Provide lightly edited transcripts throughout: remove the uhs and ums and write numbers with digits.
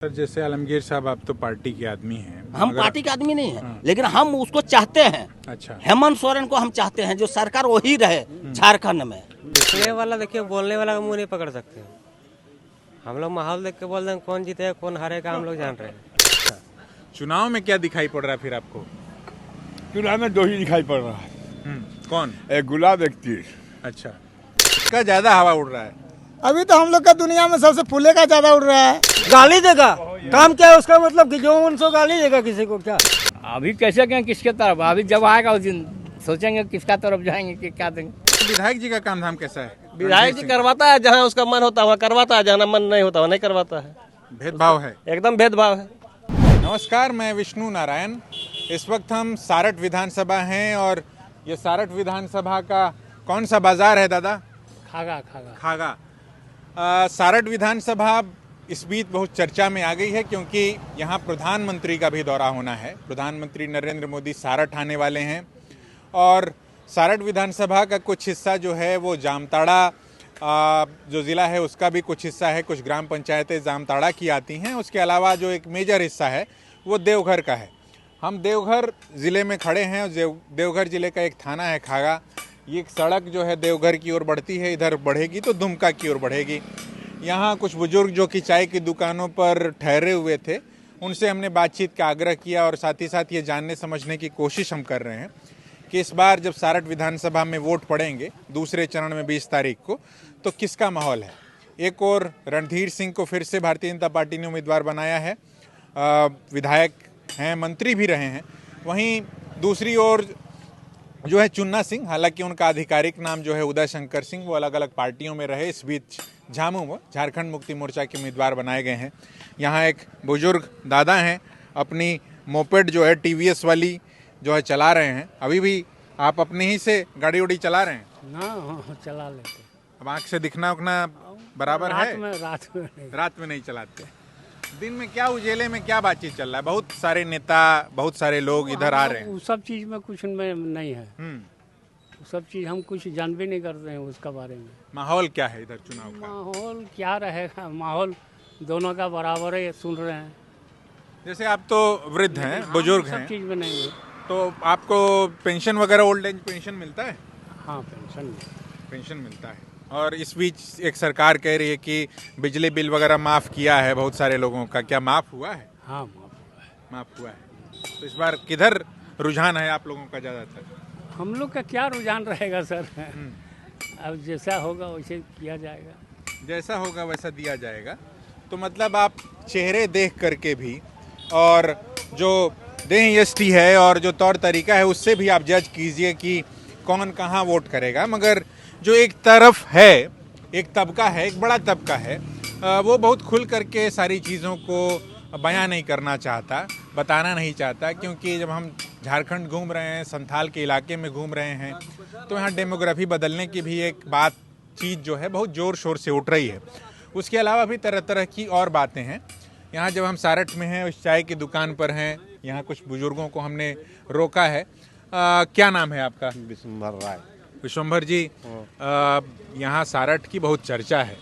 Sir जैसे आलमगीर साहब आप तो पार्टी के आदमी हैं। हम पार्टी के आदमी नहीं है, लेकिन हम उसको चाहते हैं। अच्छा, हेमंत सोरेन को हम चाहते हैं, जो सरकार वही रहे झारखंड में। देखने वाला देखिए, बोलने वाला का मुंह नहीं पकड़ सकते। हम लोग माहौल देख के बोल दें कौन जीतेगा कौन हारेगा हम लोग जान रहे हैं। चुनाव में क्या दिखाई पड़ रहा है फिर आपको? चुनाव में दो ही दिखाई पड़ रहा है, कौन? एक गुलाब एक तीर। अच्छा, इसका ज्यादा हवा उड़ रहा है। अभी तो हम लोग का दुनिया में सबसे फूले का ज्यादा उड़ रहा है। गाली देगा, काम क्या है उसका मतलब कि जो उनसे गाली देगा किसी को क्या? अभी कैसे कहें किसके तरफ? अभी जब आएगा उस दिन सोचेंगे किसका तरफ जाएंगे कि क्या देंगे। विधायक जी का काम धाम कैसा है? विधायक जी करवाता है, जहाँ उसका मन होता है वहाँ करवाता है, जहाँ मन नहीं होता वहाँ नहीं करवाता है। भेदभाव है। एकदम भेदभाव है। नमस्कार, मैं विष्णु नारायण। इस वक्त हम सारठ विधानसभा हैं और ये सारठ विधानसभा का कौन सा बाजार है दादा? खागा। सारठ विधानसभा इस बीच बहुत चर्चा में आ गई है क्योंकि यहाँ प्रधानमंत्री का भी दौरा होना है। प्रधानमंत्री नरेंद्र मोदी सारठ आने वाले हैं और सारठ विधानसभा का कुछ हिस्सा जो है वो जामताड़ा जो ज़िला है उसका भी कुछ हिस्सा है। कुछ ग्राम पंचायतें जामताड़ा की आती हैं। उसके अलावा जो एक मेजर हिस्सा है वो देवघर का है। हम देवघर ज़िले में खड़े हैं। देवघर ज़िले का एक थाना है खागा। ये एक सड़क जो है देवघर की ओर बढ़ती है, इधर बढ़ेगी तो दुमका की ओर बढ़ेगी। यहाँ कुछ बुजुर्ग जो कि चाय की दुकानों पर ठहरे हुए थे, उनसे हमने बातचीत का आग्रह किया और साथ ही साथ ये जानने समझने की कोशिश हम कर रहे हैं कि इस बार जब सारठ विधानसभा में वोट पड़ेंगे दूसरे चरण में 20 तारीख को, तो किसका माहौल है। एक और रणधीर सिंह को फिर से भारतीय जनता पार्टी ने उम्मीदवार बनाया है, विधायक हैं, मंत्री भी रहे हैं। वहीं दूसरी ओर जो है चुन्ना सिंह, हालांकि उनका आधिकारिक नाम जो है उदय शंकर सिंह, वो अलग अलग पार्टियों में रहे। इस बीच झामुमो झारखंड मुक्ति मोर्चा के उम्मीदवार बनाए गए हैं। यहाँ एक बुजुर्ग दादा हैं, अपनी मोपेड जो है टीवीएस वाली जो है चला रहे हैं। अभी भी आप अपनी ही से गाड़ी उड़ी चला रहे हैं? ना चला लेते। अब आँख से दिखना उखना बराबर है? रात में नहीं चलाते। दिन में क्या उजेले में क्या बातचीत चल रहा है? बहुत सारे नेता, बहुत सारे लोग इधर आ रहे हैं। सब चीज में कुछ में नहीं है। सब चीज हम कुछ जान भी नहीं करते हैं उसका बारे में। माहौल क्या है इधर चुनाव का? माहौल क्या रहेगा? माहौल दोनों का बराबर है, सुन रहे हैं। जैसे आप तो वृद्ध हैं, बुजुर्ग हैं, सब चीज में नहीं है। तो आपको पेंशन वगैरह, ओल्ड एज पेंशन मिलता है? हाँ, पेंशन मिलता है। और इस बीच एक सरकार कह रही है कि बिजली बिल वगैरह माफ़ किया है बहुत सारे लोगों का। क्या माफ़ हुआ है? हाँ, माफ़ हुआ है। तो इस बार किधर रुझान है आप लोगों का ज़्यादातर? हम लोग का क्या रुझान रहेगा सर? अब जैसा होगा वैसे किया जाएगा। जैसा होगा वैसा दिया जाएगा। तो मतलब आप चेहरे देख करके भी और जो देह यष्टि है और जो तौर तरीका है उससे भी आप जज कीजिए कि कौन कहाँ वोट करेगा। मगर जो एक तरफ है, एक तबका है, एक बड़ा तबका है, वो बहुत खुल करके सारी चीज़ों को बयां नहीं करना चाहता, बताना नहीं चाहता। क्योंकि जब हम झारखंड घूम रहे हैं, संथाल के इलाके में घूम रहे हैं, तो यहाँ डेमोग्राफी बदलने की भी एक चीज़ जो है बहुत ज़ोर शोर से उठ रही है। उसके अलावा भी तरह तरह की और बातें हैं। यहाँ जब हम सारठ में हैं, उस चाय की दुकान पर हैं, यहाँ कुछ बुजुर्गों को हमने रोका है। क्या नाम है आपका? विश्वंभर जी, यहाँ सारठ की बहुत चर्चा है।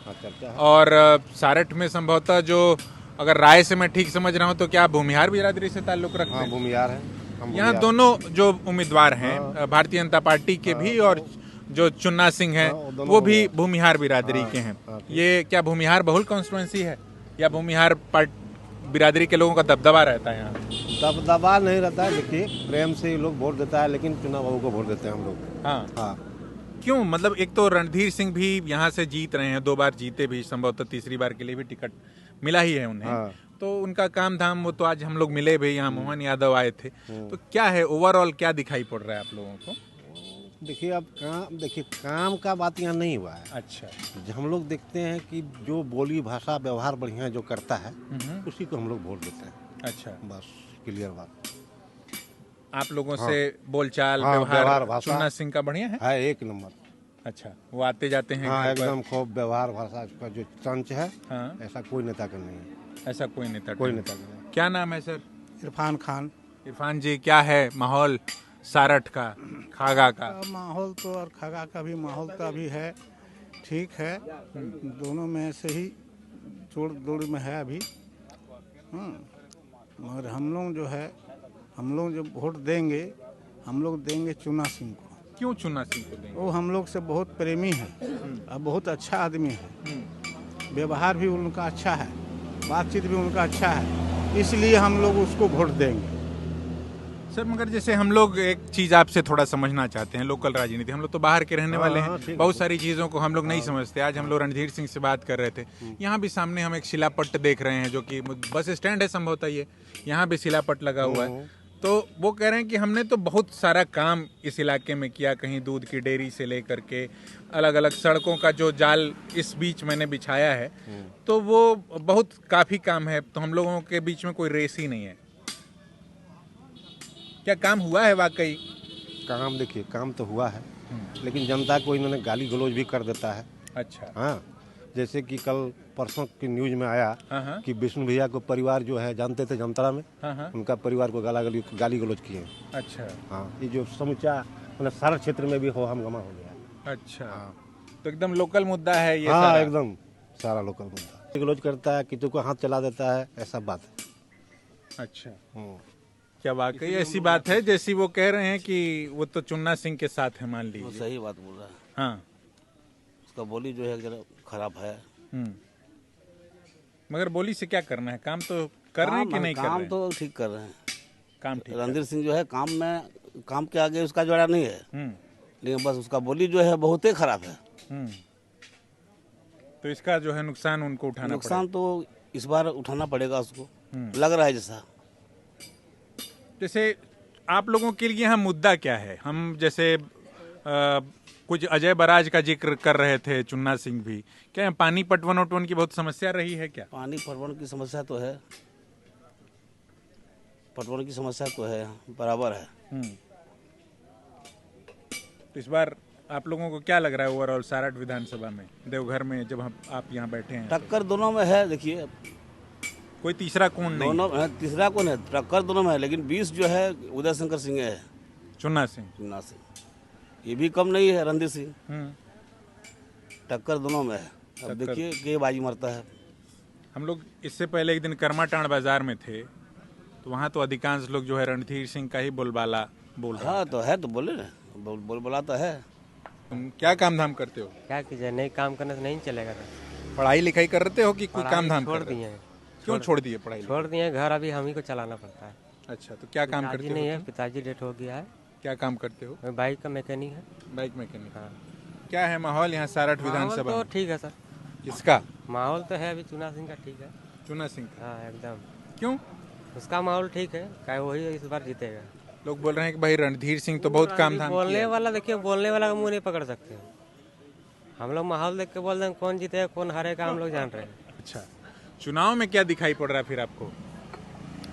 और सारठ में संभवतः जो, अगर राय से मैं ठीक समझ रहा हूँ, तो क्या भूमिहार बिरादरी से ताल्लुक रखते हैं? भूमिहार है। यहाँ दोनों जो उम्मीदवार हैं भारतीय जनता पार्टी के भी और जो चुन्ना सिंह हैं वो भी भूमिहार बिरादरी के हैं। ये क्या भूमिहार बहुल कॉन्स्टिट्यूएंसी है या भूमिहार बिरादरी के लोगों का दबदबा रहता है यहाँ? दबदबा नहीं रहता है। देखिए, प्रेम से लोग वोट देता है, लेकिन चुनाव बाबू को वोट देते हैं हम लोग। हाँ। क्यों? मतलब एक तो रणधीर सिंह भी यहाँ से जीत रहे हैं, 2 बार जीते भी, संभवतः तीसरी बार के लिए भी टिकट मिला ही है उन्हें। तो उनका काम धाम वो तो आज हम लोग मिले भी, यहाँ मोहन यादव आए थे। तो क्या है ओवरऑल, क्या दिखाई पड़ रहा है आप लोगों को? देखिए, अब काम का बात यहाँ नहीं हुआ है। अच्छा, हम लोग देखते हैं कि जो बोली भाषा व्यवहार बढ़िया जो करता है उसी को हम लोग वोट देते हैं। अच्छा, बस क्लियर बात। आप लोगों से बोलचाल, व्यवहार चुन्ना सिंह का बढ़िया है? एक नंबर। अच्छा, वो आते जाते हैं? हाँ, एकदम खूब व्यवहार भाषा का जो चंच है। हाँ, ऐसा कोई नेता का नहीं है। ऐसा कोई नेता का नहीं। क्या नाम है सर? इरफान खान। इरफान जी, क्या है माहौल सारठ का, खागा का? माहौल तो और खागा का भी माहौल तो अभी है, ठीक है। दोनों में से ही जोड़ दौड़ में है अभी। मगर हम लोग जो है, हम लोग जब वोट देंगे, हम लोग देंगे चुना सिंह को। क्यों चुना सिंह को देंगे? वो हम लोग से बहुत प्रेमी है और बहुत अच्छा आदमी है। व्यवहार भी उनका अच्छा है, बातचीत भी उनका अच्छा है, इसलिए हम लोग उसको वोट देंगे। सर मगर जैसे हम लोग एक चीज आपसे थोड़ा समझना चाहते हैं, लोकल राजनीति, हम लोग तो बाहर के रहने वाले हैं, बहुत सारी चीजों को हम लोग नहीं समझते। आज हम लोग रणधीर सिंह से बात कर रहे थे, यहाँ भी सामने हम एक शिलापट्ट देख रहे हैं जो कि बस स्टैंड है संभवतः, ये यहाँ भी शिलापट्ट लगा हुआ है। तो वो कह रहे हैं कि हमने तो बहुत सारा काम इस इलाके में किया, कहीं दूध की डेयरी से लेकर के अलग अलग सड़कों का जो जाल इस बीच मैंने बिछाया है, तो वो बहुत काफी काम है, तो हम लोगों के बीच में कोई रेस ही नहीं है। क्या काम हुआ है वाकई? काम देखिए, काम तो हुआ है, लेकिन जनता को इन्होंने गाली गलौज भी कर देता है। अच्छा। हाँ, जैसे कि कल परसों की न्यूज में आया हाँ। कि विष्णु भैया को परिवार जो है जानते थे जामताड़ा में, हाँ। उनका परिवार को गाली गलौज किए। अच्छा। हाँ, ये जो समूचा मतलब सारा क्षेत्र में भी हो हंगामा हो गया। अच्छा। तो एकदम लोकल मुद्दा है ये हाँ, सारा? एकदम सारा लोकल मुद्दा। गलौज करता है, किसी को हाथ चला देता है, ऐसा बात है। अच्छा। क्या वाकई ऐसी बात है जैसी वो कह रहे हैं कि वो तो चुन्ना सिंह के साथ है, मान वो लीजिए? सही बात बोल रहा है। हाँ। उसका बोली जो है जरा खराब है। मगर बोली से क्या करना है? काम तो कर रहे हैं कि नहीं कर रहे काम हैं? तो ठीक कर रहे हैं। काम ठीक रणधीर सिंह जो है काम के आगे उसका जोड़ा नहीं है, है। लेकिन बस उसका बोली जो है बहुत ही खराब है। तो इसका जो है नुकसान उनको उठाना नुकसान तो इस बार उठाना पड़ेगा उसको, लग रहा है जैसा। जैसे आप लोगों के लिए यहाँ मुद्दा क्या है? हम जैसे कुछ अजय बराज का जिक्र कर रहे थे, चुन्ना सिंह भी, क्या पानी पटवन उटवन की बहुत समस्या रही है क्या? पानी पटवन की समस्या तो है, पटवन की समस्या तो है, बराबर है। तो इस बार आप लोगों को क्या लग रहा है ओवरऑल सारठ विधानसभा में, देवघर में, जब आप यहाँ बैठे हैं? टक्कर दोनों में है। देखिए, कोई तीसरा कौन नहीं? दोनों है, तीसरा कौन है? टक्कर दोनों में है, लेकिन 20 जो है उदय शंकर सिंह है, चुन्ना सिंह। चुन्ना सिंह ये भी कम नहीं है, रणधीर सिंह। टक्कर दोनों में है। अब देखिए के बाजी मरता है। हम लोग इससे पहले एक दिन कर्माटांड बाजार में थे, तो वहाँ तो अधिकांश लोग जो है रणधीर सिंह का ही बोलबाला बोल रहे हाँ तो है, तो बोले ना, बोला तो है। तुम क्या काम धाम करते हो? क्या कीजिए, नहीं काम करने से नहीं चलेगा ना। पढ़ाई लिखाई करते हो कि कोई काम धाम छोड़ कर रहे दिए हो? हैं। क्यों छोड़ दिए पढ़ाई? छोड़ दिए हैं, घर अभी हम ही को चलाना पड़ता है। अच्छा, तो क्या काम पिताजी करते नहीं हो? है, पिताजी डेथ हो गया है। क्या काम करते हो? मैं बाइक का मैकेनिक है। Bike mechanic. हाँ। क्या है माहौल यहाँ सारठ माहौल विधानसभा तो में? ठीक है सर, किसका? माहौल तो है अभी चुना सिंह का ठीक है। चुना सिंह का? हाँ एकदम, क्यों? उसका माहौल ठीक है, क्या वही इस बार जीतेगा। लोग बोल रहे हैं कि भाई रणधीर सिंह तो बहुत काम धाम बोलने किया। वाला, देखिए बोलने वाला का मुंह नहीं पकड़ सकते हैं। हम लोग माहौल देख के बोल रहे हैं, कौन जीतेगा कौन हारेगा हम लोग जान रहे हैं। अच्छा, चुनाव में क्या दिखाई पड़ रहा है फिर आपको?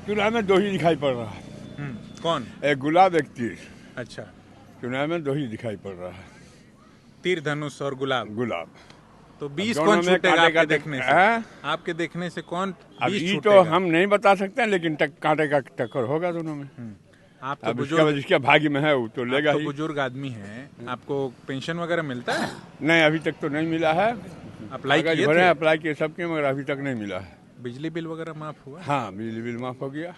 चुनाव में दो ही दिखाई पड़ रहा है, कौन? एक गुलाब एक तीर। अच्छा, चुनाव में दो ही दिखाई पड़ रहा है, तीर धनुष और गुलाब। गुलाब। तो 20 दोनों कौन में छूटेगा कांटे का आपके देखने से? हैं? आपके देखने से कौन अब 20 ये तो छूटेगा? हम नहीं बता सकते हैं, लेकिन कांटे का टक्कर होगा दोनों में। आप तो अब बुजुर्ग, जिसके भाग्य में है वो तो लेगा तो ही। बुजुर्ग आदमी हैं, आपको पेंशन वगैरह मिलता है? नहीं, अभी तक तो नहीं मिला है। अप्लाई कागज किए भरे थे? अप्लाई किए सबके, मगर अभी तक नहीं मिला है। बिजली बिल वगैरह माफ हुआ? हाँ, बिजली बिल माफ हो गया।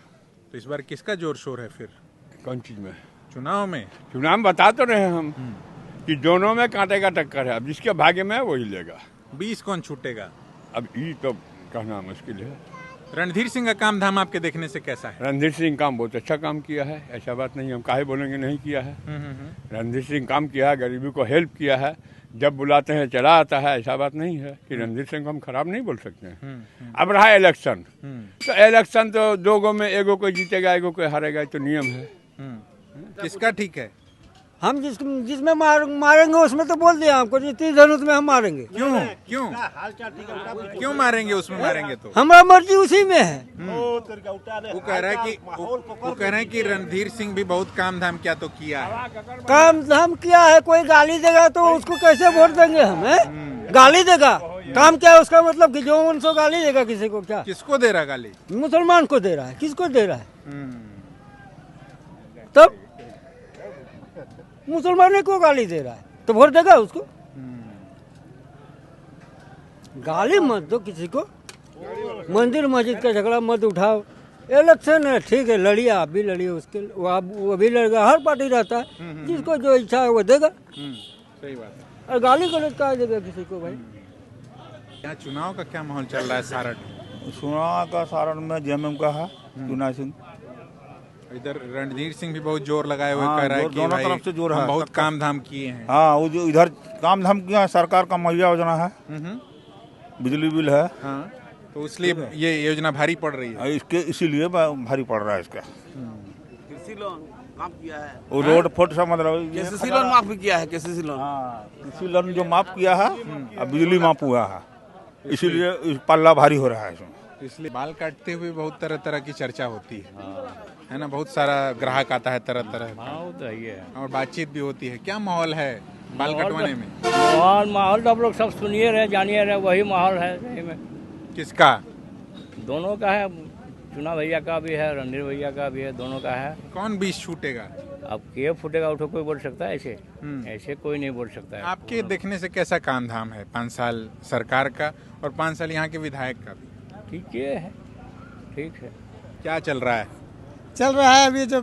तो इस बार किसका जोर शोर है फिर कौन चीज में? चुनाव में? चुनाव में बता तो रहे हम कि दोनों में कांटे का टक्कर है, अब जिसके भाग्य में है वही लेगा। 20 कौन छूटेगा? अब ये तो कहना मुश्किल है। रणधीर सिंह का काम धाम आपके देखने से कैसा है? रणधीर सिंह काम बहुत अच्छा काम किया है, ऐसा बात नहीं, हम काहे बोलेंगे नहीं किया है। रणधीर सिंह काम किया है, गरीबी को हेल्प किया है, जब बुलाते हैं चला आता है, ऐसा बात नहीं है कि रणधीर सिंह को हम खराब नहीं बोल सकते हैं। अब रहा इलेक्शन, तो इलेक्शन तो दो गो में एगो कोई जीतेगा एगो कोई हारेगा, ये तो नियम है। किसका ठीक है? हम जिसमें मारेंगे उसमें तो बोल दिया हमको, तीर धनुष में हम मारेंगे। क्यों क्यों क्यों मारेंगे? उसमें मारेंगे तो हमारा मर्जी उसी में है। वो कह रहे हैं कि रणधीर सिंह भी बहुत काम धाम क्या तो किया है। काम धाम किया है, कोई गाली देगा तो उसको कैसे वोट देंगे हम? गाली देगा, काम क्या है उसका मतलब कि जो उनसे गाली देगा किसी को? क्या किसको दे रहा गाली? मुसलमान को दे रहा है, किसको दे रहा है? तब मुसलमान को गाली दे रहा है तो वोट देगा उसको? गाली मत दो किसी को, मंदिर मस्जिद का झगड़ा मत उठाओ। इलेक्शन है, ठीक है, लड़िए, आप भी लड़िए, उसके वो भी लड़ेगा। हर पार्टी रहता है, जिसको जो इच्छा है वो देगा। सही बात है। और गाली गलौज का देगा किसी को भाई। यहाँ चुनाव का क्या माहौल चल रहा है सारठ? चुनाव का सारण में जेएमएम का है चुनाव सिंह। इधर रणधीर सिंह भी बहुत जोर लगाए हुए हाँ, कह रहा है जोर- कि दोनों भाई तरफ से जोर हम है। बहुत सबका- काम धाम किए हैं। हाँ, वो जो इधर काम धाम किया है, सरकार का मुहैया योजना है, बिजली बिल है। हाँ, तो इसलिए ये योजना भारी पड़ रही है। इसके इसीलिए भारी पड़ रहा है इसका। कृषि लोन माफ किया है, वो रोड फुट सा मतलब केसीसी लोन माफ भी किया है, केसीसी लोन। हाँ, कृषि लोन जो माफ किया है और बिजली माफ हुआ है, इसीलिए इस पल्ला भारी हो रहा है इसमें। इसलिए बाल काटते हुए बहुत तरह तरह की चर्चा होती है ना, बहुत सारा ग्राहक आता है तरह तरह का, और बातचीत भी होती है। क्या माहौल है बाल कटवाने में? माहौल तो आप लोग सब सुनिए रहे, जानिए रहे, वही माहौल है सही में। किसका? दोनों का है, चुना भैया का भी है, रणधीर भैया का भी है, दोनों का है। कौन बीच छूटेगा? अब के फूटेगा उठो कोई बोल सकता है ऐसे? ऐसे कोई नहीं बोल सकता है। आपके देखने से कैसा काम धाम है 5 साल सरकार का और 5 साल यहाँ के विधायक का भी? ठीक है, ठीक है। क्या चल रहा है? चल रहा है अभी जो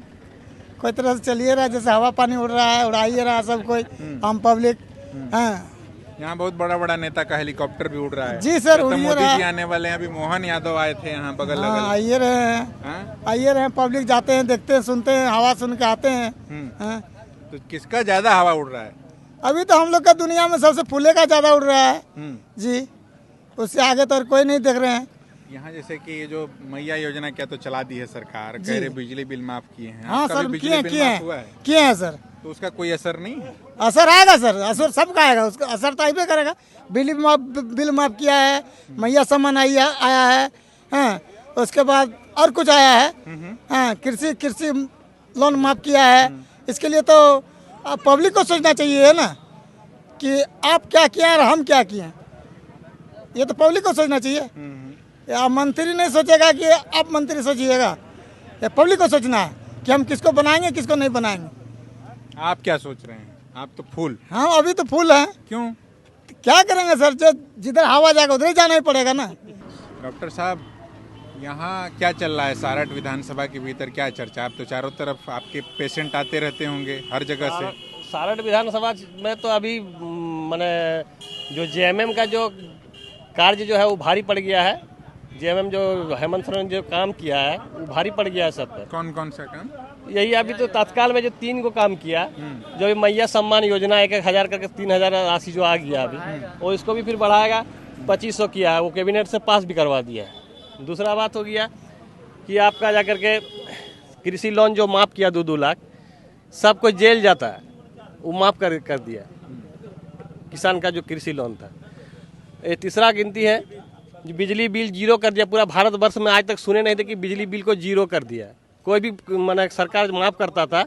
कोई तरह से चलिए रहा है, जैसे हवा पानी उड़ रहा है, उड़ाइए रहा सब कोई, आम पब्लिक। हाँ, यहाँ बहुत बड़ा बड़ा नेता का हेलीकॉप्टर भी उड़ रहा है। जी सर, तो उड़िए मोदी रहा। जी आने वाले हैं, अभी मोहन यादव आए थे यहाँ बगल हाँ, लगल। आइए रहे हैं, हाँ? आइए रहे हैं, पब्लिक जाते हैं, देखते हैं, सुनते हैं, हवा सुन के आते हैं। हाँ, तो किसका ज्यादा हवा उड़ रहा है? अभी तो हम लोग का दुनिया में सबसे फूले का ज्यादा उड़ रहा है जी, उससे आगे तो और कोई नहीं देख रहे हैं। यहाँ जैसे कि ये जो मैया योजना क्या तो चला दी है सरकार, कह रहे बिजली बिल माफ किए हैं। हाँ आपका सर, भी किए बिजली बिल माफ हुआ है? किए हैं सर। तो उसका कोई असर नहीं है? असर आएगा सर, असर सबका आएगा, उसका असर तो आइबे करेगा। बिल माफ किया है, मैया सम्मान आया है, हाँ, उसके बाद और कुछ आया है, हाँ, कृषि लोन माफ किया है। इसके लिए तो पब्लिक को सोचना चाहिए है ना, कि आप क्या किए और हम क्या किए, ये तो पब्लिक को सोचना चाहिए। या मंत्री नहीं सोचेगा कि आप मंत्री सोचिएगा, या पब्लिक को सोचना है कि हम किसको बनाएंगे किसको नहीं बनाएंगे। आप क्या सोच रहे हैं? आप तो फूल। हाँ, अभी तो फूल है। क्यों? क्या करेंगे सर, जो जिधर हवा जाएगा उधर ही जाना ही पड़ेगा ना। डॉक्टर साहब, यहाँ क्या चल रहा है सारठ विधानसभा के भीतर? क्या चर्चा? आप तो चारों तरफ आपके पेशेंट आते रहते होंगे हर जगह से। सारठ विधानसभा में तो अभी मैंने जो जेएमएम का जो कार्य जो है वो भारी पड़ गया है। जेएमएम जो हेमंत सोरेन जो काम किया है वो भारी पड़ गया है सब पर। कौन कौन सा काम? यही अभी तो तत्काल में जो 3 को काम किया, जो ये मैया सम्मान योजना 1-1 हज़ार करके 3,000 राशि जो आ गया अभी, वो इसको भी फिर बढ़ाएगा। 2500 किया है, वो कैबिनेट से पास भी करवा दिया है। दूसरा बात हो गया कि आपका जा करके कृषि लोन जो माफ़ किया 2-2 लाख, सब कोई जेल जाता है, वो माफ़ कर दिया किसान का जो कृषि लोन था। ये तीसरा गिनती है, जो बिजली बिल 0 कर दिया। पूरा भारतवर्ष में आज तक सुने नहीं थे कि बिजली बिल को 0 कर दिया। कोई भी माने सरकार माफ़ करता था,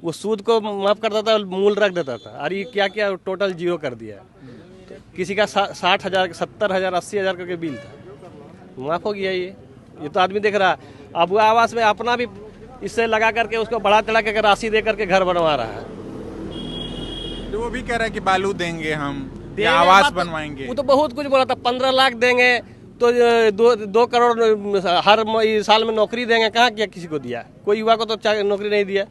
वो सूद को माफ़ करता था, मूल रख देता था। और ये क्या किया, टोटल 0 कर दिया। किसी का 60,000, 70,000, 80,000 करके बिल था, माफ़ हो गया। ये तो आदमी देख रहा है। अब वो आवास में अपना भी इससे लगा करके उसको बढ़ा चढ़ा के राशि दे करके घर बनवा रहा है। तो वो भी कह रहा है कि बालू देंगे हम, या आवास बनवाएंगे। वो तो बहुत कुछ बोला था। 15 लाख देंगे तो 2 करोड़ हर साल में नौकरी देंगे। कहाँ किया, किसी को दिया? कोई युवा को तो नौकरी नहीं दिया।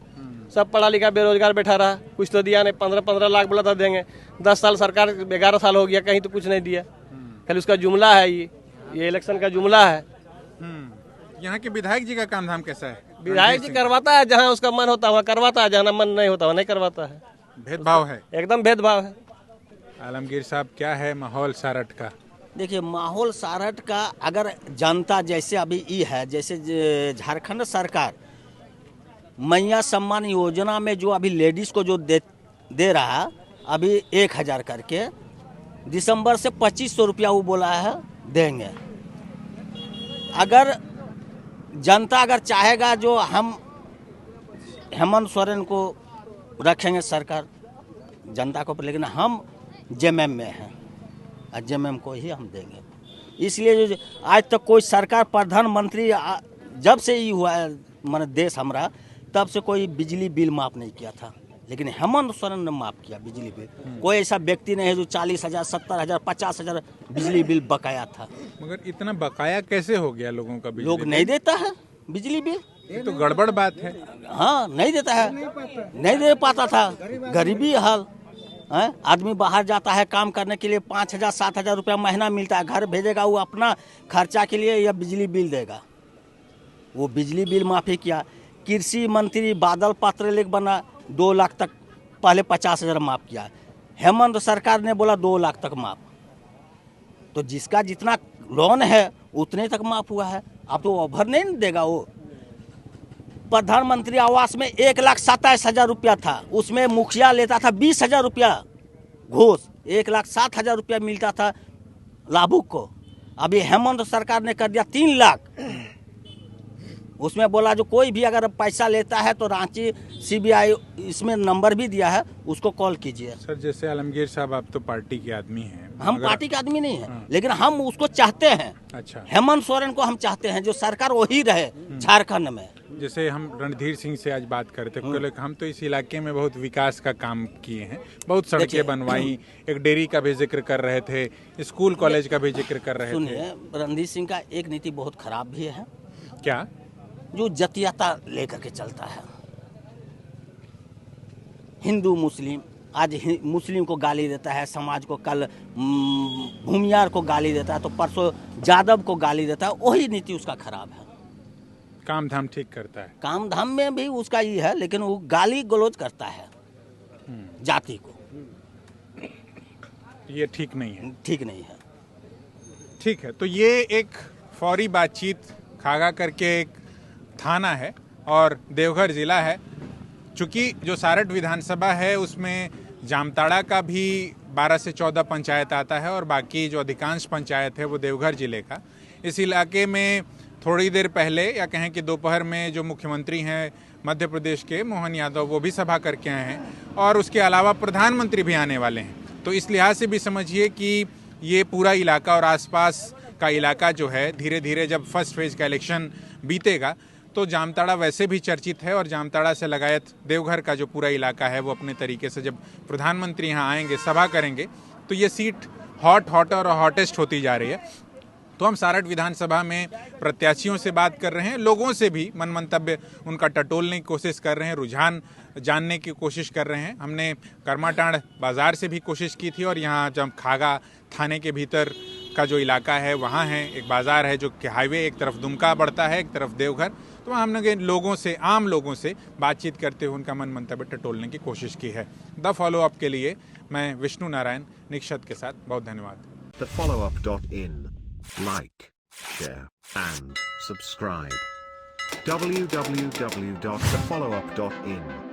सब पढ़ा लिखा बेरोजगार बैठा रहा, कुछ तो दिया नहीं। 15-15 लाख बोला था देंगे। 10 साल सरकार, 11 साल हो गया, कहीं तो कुछ नहीं दिया। खाली उसका जुमला है, ये इलेक्शन का जुमला है। यहाँ के विधायक जी का काम धाम कैसा है? विधायक जी करवाता है, जहाँ उसका मन होता है वहाँ करवाता है, जहाँ मन नहीं होता वहाँ नहीं करवाता है। भेदभाव है, एकदम भेदभाव है। आलमगीर साहब, क्या है माहौल सारठ का? देखिए, माहौल सारठ का अगर जनता जैसे अभी ये है, जैसे झारखंड सरकार मैया सम्मान योजना में जो अभी लेडीज को जो दे रहा है, अभी 1,000 करके, दिसंबर से 2,500 रुपया वो बोला है देंगे। अगर जनता अगर चाहेगा जो हम हेमंत सोरेन को रखेंगे सरकार जनता को, लेकिन हम जेएमएम में हैं और जेएमएम को ही हम देंगे। इसलिए जो आज तक कोई सरकार, प्रधानमंत्री जब से ही हुआ है माने देश हमारा, तब से कोई बिजली बिल माफ़ नहीं किया था। लेकिन हेमंत सोरेन ने माफ किया बिजली बिल। कोई ऐसा व्यक्ति नहीं है जो 40,000, 70,000, 50,000 बिजली बिल बकाया था। मगर इतना बकाया कैसे हो गया लोगों का बिजली लोग बिल? नहीं देता है बिजली बिल। ये तो गड़बड़ बात है। हाँ, नहीं देता है, नहीं दे पाता था। गरीबी हाल है। आदमी बाहर जाता है काम करने के लिए, 5,000, 7,000 रुपया महीना मिलता है। घर भेजेगा वो अपना खर्चा के लिए या बिजली बिल देगा। वो बिजली बिल माफी किया। कृषि मंत्री बादल पत्रलेख बना, 2 लाख तक, पहले 50,000 माफ किया। हेमंत सरकार ने बोला 2 लाख तक माफ। तो जिसका जितना लोन है उतने तक माफ हुआ है। अब तो ओवर नहीं देगा वो। प्रधानमंत्री आवास में 1,27,000 रुपया था, उसमें मुखिया लेता था 20,000 रुपया घूस। 1,07,000 रुपया मिलता था लाभुक को। अभी हेमंत सरकार ने कर दिया 3 लाख। उसमें बोला जो कोई भी अगर पैसा लेता है तो रांची CBI, इसमें नंबर भी दिया है, उसको कॉल कीजिए। सर जैसे आलमगीर साहब, आप तो पार्टी के आदमी हैं। हम पार्टी के आदमी नहीं हैं, लेकिन हम उसको चाहते हैं। अच्छा, हेमंत सोरेन को हम चाहते हैं जो सरकार वही रहे झारखंड में। जैसे हम रणधीर सिंह से आज बात करते थे, हम तो इस इलाके में बहुत विकास का काम किए हैं, बहुत सड़कें बनवाई, एक डेयरी का भी जिक्र कर रहे थे, स्कूल कॉलेज का भी जिक्र कर रहे थे। सुनिए, रणधीर सिंह का एक नीति बहुत खराब भी है। क्या? जो जतीयता लेकर के चलता है। हिंदू मुस्लिम, आज मुस्लिम को गाली देता है समाज को, कल भूमियार को गाली देता है, तो परसों यादव को गाली देता है। वही नीति उसका खराब है। काम धाम ठीक करता है। काम धाम में भी उसका ये है, लेकिन वो गाली गलौज करता है जाति को। ये ठीक नहीं है। ठीक नहीं है। ठीक है, तो ये एक फौरी बातचीत खागा करके एक थाना है और देवघर जिला है। चूंकि जो सारठ विधानसभा है उसमें जामताड़ा का भी 12 से 14 पंचायत आता है और बाकी जो अधिकांश पंचायत है वो देवघर जिले का। इस इलाके में थोड़ी देर पहले, या कहें कि दोपहर में, जो मुख्यमंत्री हैं मध्य प्रदेश के मोहन यादव, वो भी सभा करके आए हैं और उसके अलावा प्रधानमंत्री भी आने वाले हैं। तो इस लिहाज से भी समझिए कि ये पूरा इलाका और आसपास का इलाका जो है, धीरे धीरे जब फर्स्ट फेज का इलेक्शन बीतेगा तो जामताड़ा वैसे भी चर्चित है और जामताड़ा से लगायत देवघर का जो पूरा इलाका है वो अपने तरीके से, जब प्रधानमंत्री यहाँ आएंगे, सभा करेंगे, तो ये सीट हॉटर और हॉटेस्ट होती जा रही है। तो हम सारठ विधानसभा में प्रत्याशियों से बात कर रहे हैं, लोगों से भी मन मंतव्य उनका टटोलने की कोशिश कर रहे हैं, रुझान जानने की कोशिश कर रहे हैं। हमने करमाटांड़ बाजार से भी कोशिश की थी और यहाँ जब खागा थाने के भीतर का जो इलाका है वहाँ है एक बाजार है जो कि हाईवे, एक तरफ दुमका बढ़ता है, एक तरफ देवघर। तो वहाँ हमने लोगों से, आम लोगों से बातचीत करते हुए उनका मन मंतव्य टटोलने की कोशिश की है। द फॉलो अप के लिए मैं विष्णु नारायण निक्षत के साथ बहुत धन्यवाद। thefollowup.in Like, share, and subscribe. www.thefollowup.in